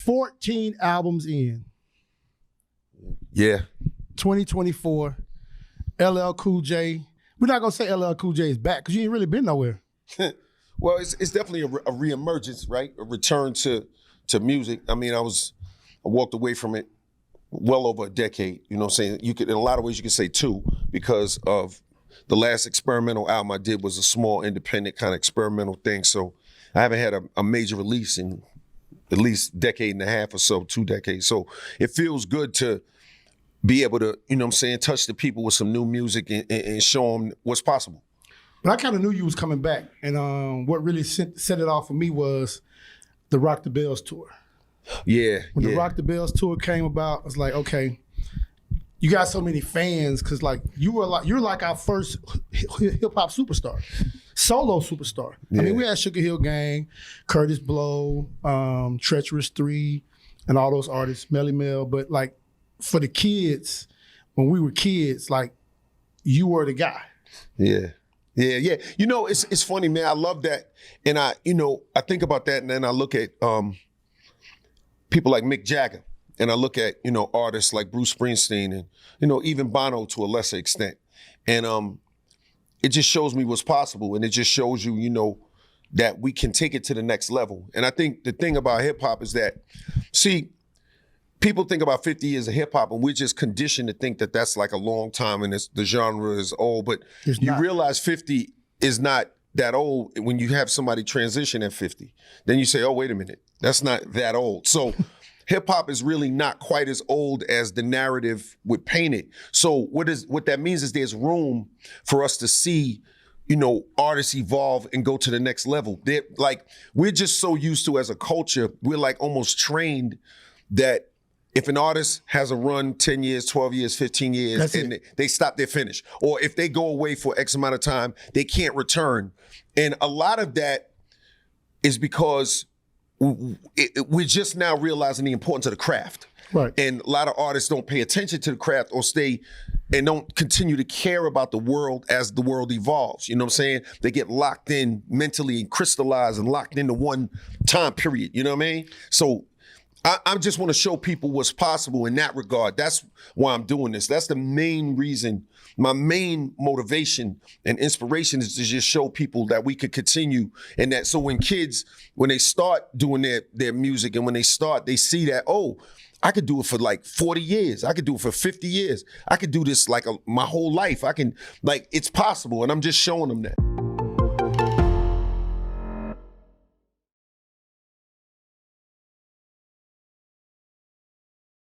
14 albums in. Yeah. 2024, LL Cool J. We're not gonna say LL Cool J is back because you ain't really been nowhere. Well, it's definitely a reemergence, right? A return to music. I mean, I walked away from it well over a decade. You know what I'm saying? You could, in a lot of ways, you could say 2 because of the last experimental album I did was a small, independent kind of experimental thing. So I haven't had a major release in at least decade and a half or so, 2 decades. So it feels good to be able to, you know what I'm saying, touch the people with some new music and show them what's possible. But I kind of knew you was coming back. And what really set it off for me was the Rock the Bells tour. Yeah. When the Rock the Bells tour came about, I was like, okay, you got so many fans because like you're like our first hip hop superstar, solo superstar. Yeah. I mean, we had Sugar Hill Gang, Curtis Blow, Treacherous 3, and all those artists, Melly Mel. But like for the kids, when we were kids, like you were the guy. Yeah. Yeah. You know, it's funny, man. I love that. And I think about that and then I look at people like Mick Jagger. And I look at, artists like Bruce Springsteen and, even Bono to a lesser extent. And it just shows me what's possible. And it just shows you, that we can take it to the next level. And I think the thing about hip hop is that, see, people think about 50 years of hip hop and we're just conditioned to think that that's like a long time and the genre is old. But you realize 50 is not that old when you have somebody transition at 50. Then you say, oh, wait a minute, that's not that old. So hip hop is really not quite as old as the narrative would paint it. So what that means is there's room for us to see, artists evolve and go to the next level. We're just so used to as a culture, we're like almost trained that if an artist has a run 10 years, 12 years, 15 years, they stop, they're finished. Or if they go away for X amount of time, they can't return. And a lot of that is because we're just now realizing the importance of the craft. Right. And a lot of artists don't pay attention to the craft or stay and don't continue to care about the world as the world evolves. You know what I'm saying? They get locked in mentally and crystallized and locked into one time period. You know what I mean? So I just want to show people what's possible in that regard. That's why I'm doing this. That's the main reason. My main motivation and inspiration is to just show people that we could continue and that so when kids, when they start doing their music and when they see that, oh, I could do it for like 40 years. I could do it for 50 years. I could do this like my whole life. It's possible. And I'm just showing them that.